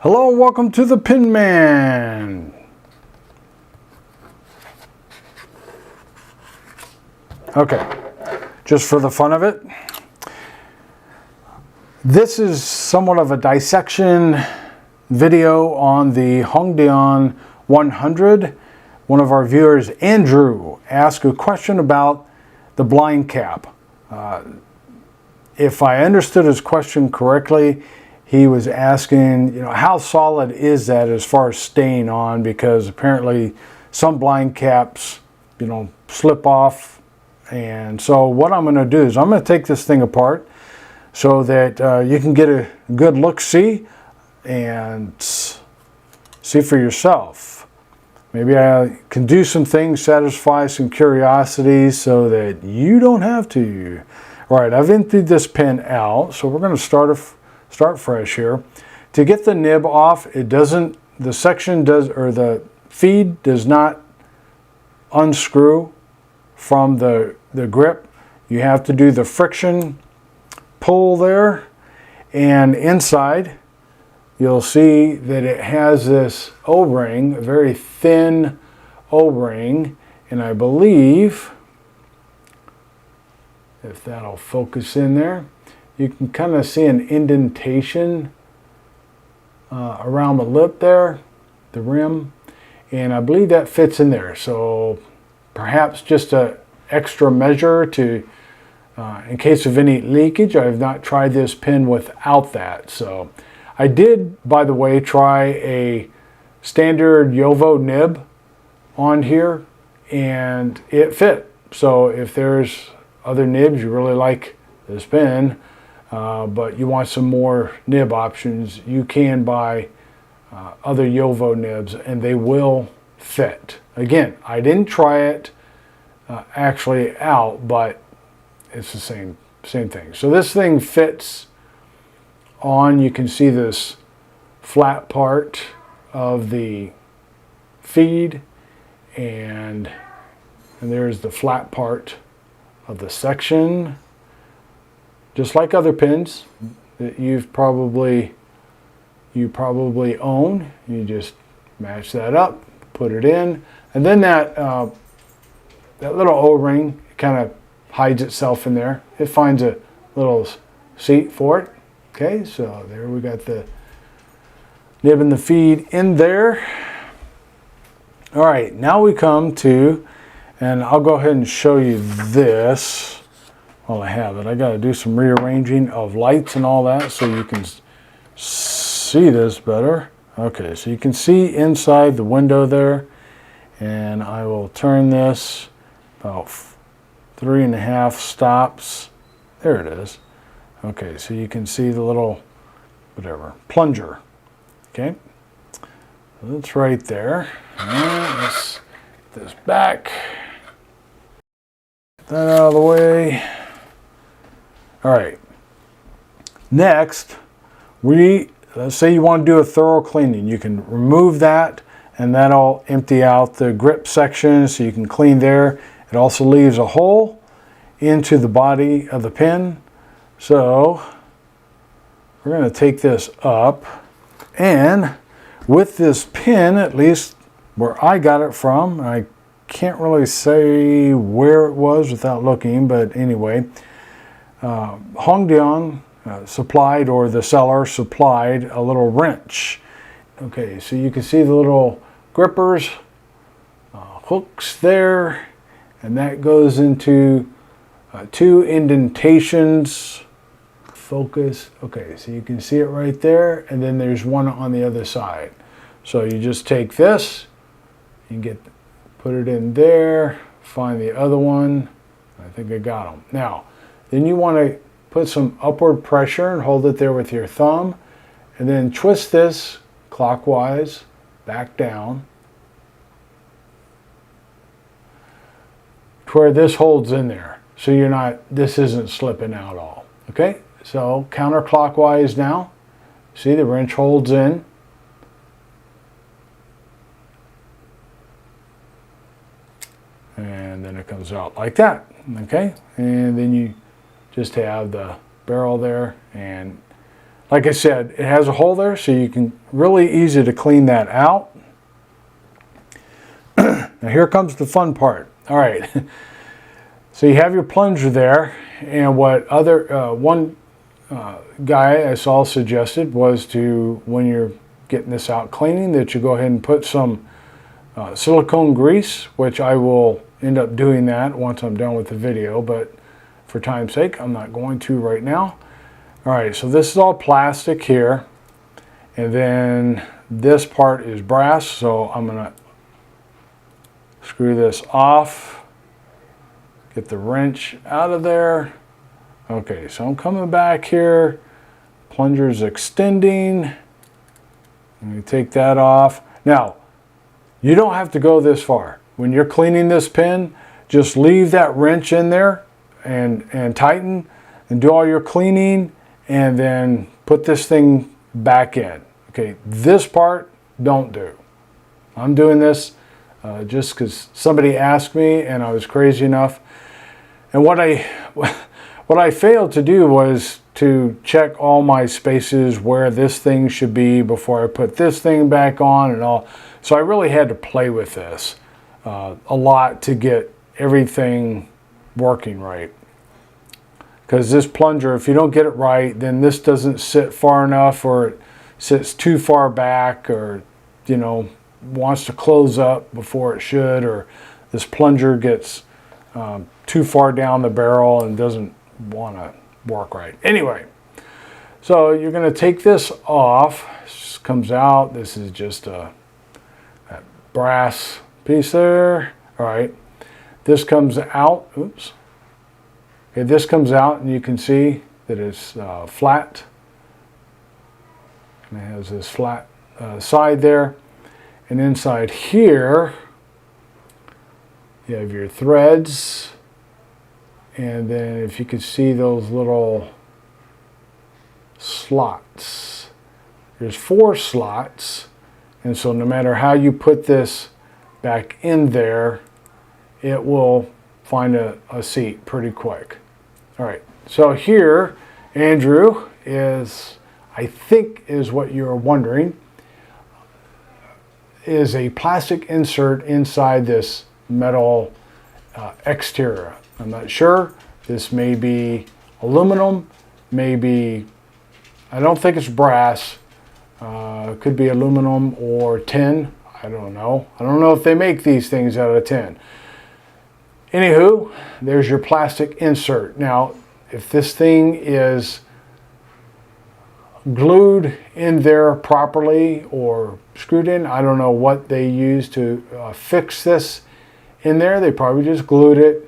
Hello and welcome to the Pin Man. Okay, just for the fun of it, this is somewhat of a dissection video on the Hong Dian 100. One of our viewers, Andrew, asked a question about the blind cap. If I understood his question correctly, he was asking, how solid is that as far as staying on? Because apparently some blind caps, slip off. And so what I'm going to do is I'm going to take this thing apart so that you can get a good look-see and see for yourself. Maybe I can do some things, satisfy some curiosities so that you don't have to. All right, I've emptied this pin out, so we're going to start fresh here. To get the nib off, the feed does not unscrew from the grip. You have to do the friction pull there, and inside you'll see that it has this O-ring, a very thin O-ring, and I believe, if that'll focus in there, you can kind of see an indentation around the lip there, the rim, and I believe that fits in there. So perhaps just an extra measure to, in case of any leakage. I have not tried this pin without that. So I did, by the way, try a standard Yovo nib on here, and it fit. So if there's other nibs you really like this pin, but you want some more nib options, you can buy other Yovo nibs and they will fit. Again, I didn't try it actually out, but it's the same thing. So this thing fits on. You can see this flat part of the feed, and there's the flat part of the section, just like other pins that you probably own. You just match that up, put it in, and then that little O-ring kind of hides itself in there. It finds a little seat for it. Okay, so there we got the nib and the feed in there. All right, now we come to, and I'll go ahead and show you this while I have it. I got to do some rearranging of lights and all that so you can see this better. Okay, so you can see inside the window there, and I will turn this about 3.5 stops. There it is. Okay, so you can see the little, plunger. Okay, so that's right there. All right, let's get this back. Get that out of the way. All right, next, let's say you want to do a thorough cleaning. You can remove that, and that'll empty out the grip section so you can clean there. It also leaves a hole into the body of the pin. So we're going to take this up, and with this pin, at least where I got it from, I can't really say where it was without looking, but anyway, Hong Dian supplied, or the seller supplied, a little wrench. Okay, so you can see the little grippers, hooks there, and that goes into 2 indentations. Focus. Okay, so you can see it right there, and then there's one on the other side. So you just take this, you put it in there, find the other one. I think I got them. Now, then you want to put some upward pressure and hold it there with your thumb, and then twist this clockwise back down to where this holds in there, so this isn't slipping out all. Okay, so counterclockwise now. See, the wrench holds in. And then it comes out like that. Okay, and then you just have the barrel there, and like I said, it has a hole there, so you can really easy to clean that out. Now here comes the fun part. All right, so you have your plunger there, and what one guy I saw suggested was to, when you're getting this out cleaning, that you go ahead and put some silicone grease, which I will end up doing that once I'm done with the video, but for time's sake, I'm not going to right now. All right, so this is all plastic here, and then this part is brass, so I'm gonna screw this off, get the wrench out of there. Okay, so I'm coming back here, plunger's extending. Let me take that off. Now, you don't have to go this far. When you're cleaning this pin, just leave that wrench in there and tighten and do all your cleaning, and then put this thing back in. Okay, this part, don't do. I'm doing this just because somebody asked me and I was crazy enough. And what I failed to do was to check all my spaces where this thing should be before I put this thing back on and all. So I really had to play with this a lot to get everything working right. Because this plunger, if you don't get it right, then this doesn't sit far enough, or it sits too far back, or, you know, wants to close up before it should, or this plunger gets too far down the barrel and doesn't want to work right. Anyway, so you're going to take this off. This comes out. This is just that brass piece there. All right. This comes out. Oops. Okay, this comes out, and you can see that it's flat. And it has this flat side there. And inside here, you have your threads. And then if you could see those little slots, there's 4 slots. And so no matter how you put this back in there, it will find a seat pretty quick. All right, so here, Andrew, I think is what you're wondering, is a plastic insert inside this metal exterior. I'm not sure. This may be aluminum, maybe, I don't think it's brass. Could be aluminum or tin. I don't know. I don't know if they make these things out of tin. Anywho, there's your plastic insert. Now, if this thing is glued in there properly or screwed in, I don't know what they use to fix this in there. They probably just glued it.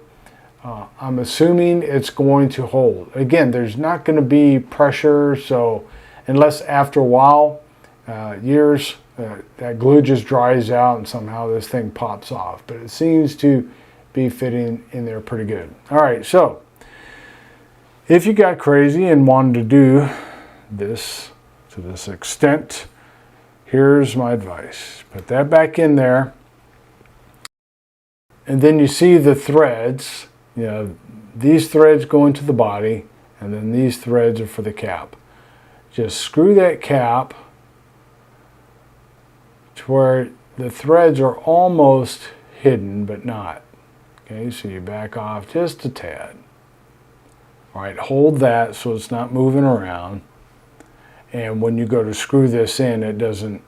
I'm assuming it's going to hold. Again, there's not going to be pressure, so unless after a while, years, that glue just dries out and somehow this thing pops off. But it seems to be fitting in there pretty good. All right, so if you got crazy and wanted to do this to this extent, here's my advice. Put that back in there, and then you see the threads. You know, these threads go into the body, and then these threads are for the cap. Just screw that cap to where the threads are almost hidden, but not. Okay, so you back off just a tad. All right, hold that so it's not moving around. And when you go to screw this in, it doesn't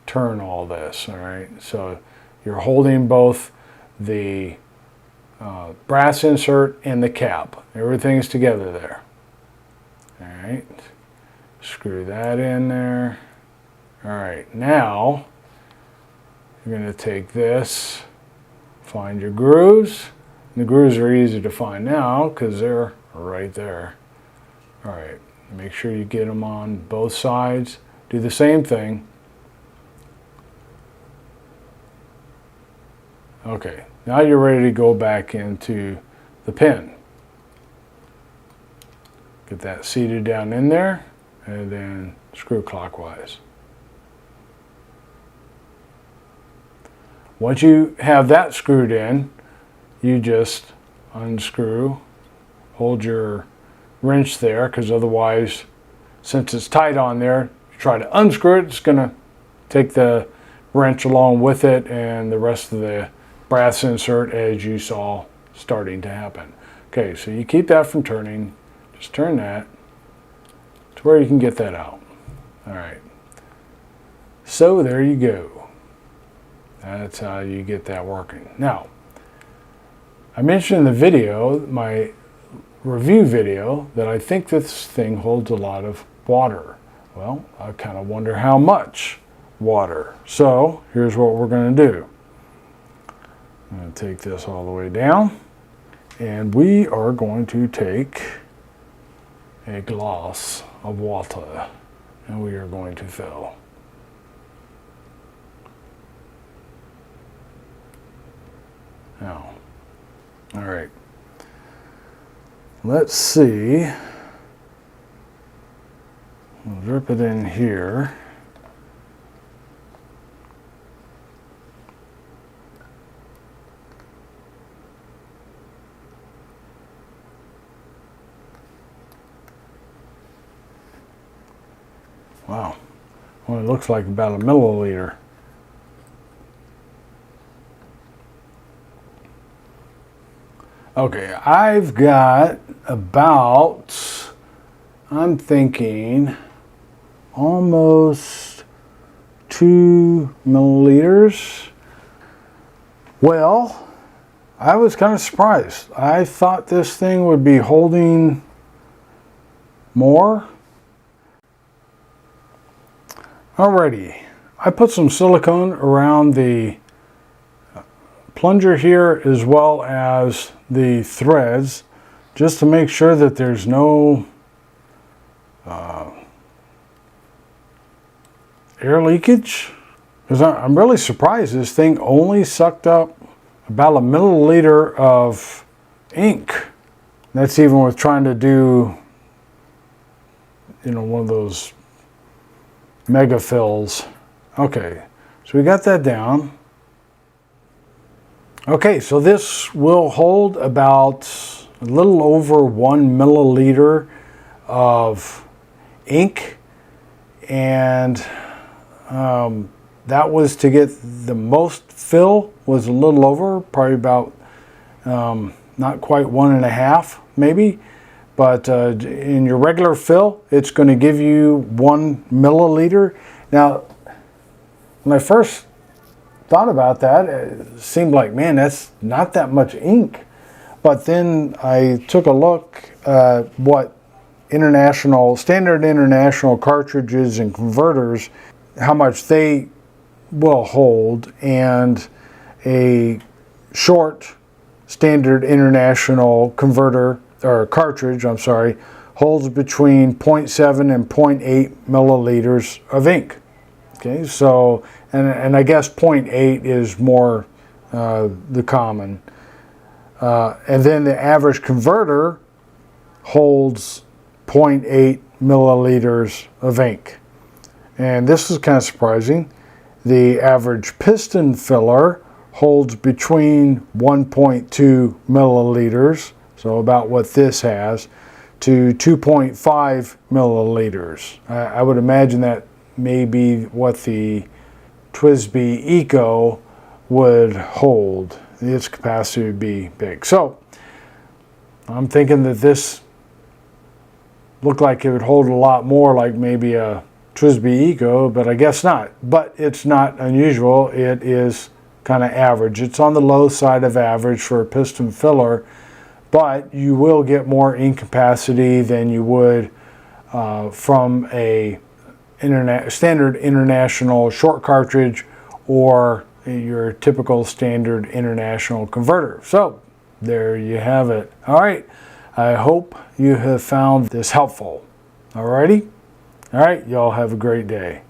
turn all this, all right? So you're holding both the brass insert and the cap. Everything's together there. All right, screw that in there. All right, now you're going to take this, find your grooves. And the grooves are easy to find now because they're right there. All right, make sure you get them on both sides. Do the same thing. Okay, now you're ready to go back into the pin. Get that seated down in there, and then screw clockwise. Once you have that screwed in, you just unscrew, hold your wrench there, because otherwise since it's tight on there, you try to unscrew it, it's going to take the wrench along with it and the rest of the brass insert, as you saw starting to happen. Okay, so you keep that from turning. Just turn that to where you can get that out. All right. So there you go. That's how you get that working. Now, I mentioned in the video, my review video, that I think this thing holds a lot of water. Well, I kind of wonder how much water. So here's what we're going to do. I'm going to take this all the way down, and we are going to take a glass of water, and we are going to fill. Now, all right, let's see. We'll drip it in here. Wow, well, it looks like about a milliliter. Okay, I've got about, I'm thinking, almost 2 milliliters. Well, I was kind of surprised. I thought this thing would be holding more. Alrighty, I put some silicone around the plunger here as well as the threads, just to make sure that there's no air leakage. Because I'm really surprised this thing only sucked up about a milliliter of ink. That's even with trying to do, you know, one of those mega fills. Okay, so we got that down. Okay, so this will hold about a little over 1 milliliter of ink, and that was to get the most fill, was a little over, probably about not quite 1.5 maybe, but in your regular fill it's going to give you 1 milliliter. Now, when I first thought about that, it seemed like, man, that's not that much ink. But then I took a look at what standard international cartridges and converters, how much they will hold, and a short standard international converter, or cartridge, I'm sorry, holds between 0.7 and 0.8 milliliters of ink. Okay, so, and I guess 0.8 is more the common. And then the average converter holds 0.8 milliliters of ink. And this is kind of surprising. The average piston filler holds between 1.2 milliliters, so about what this has, to 2.5 milliliters. I would imagine that may be what the TWSBI Eco would hold. Its capacity would be big. So I'm thinking that this looked like it would hold a lot more, like maybe a TWSBI Eco, but I guess not. But it's not unusual. It is kind of average. It's on the low side of average for a piston filler, but you will get more ink capacity than you would from a standard international short cartridge or your typical standard international converter. So there you have it. All right, I hope you have found this helpful. Alrighty? All right, y'all have a great day.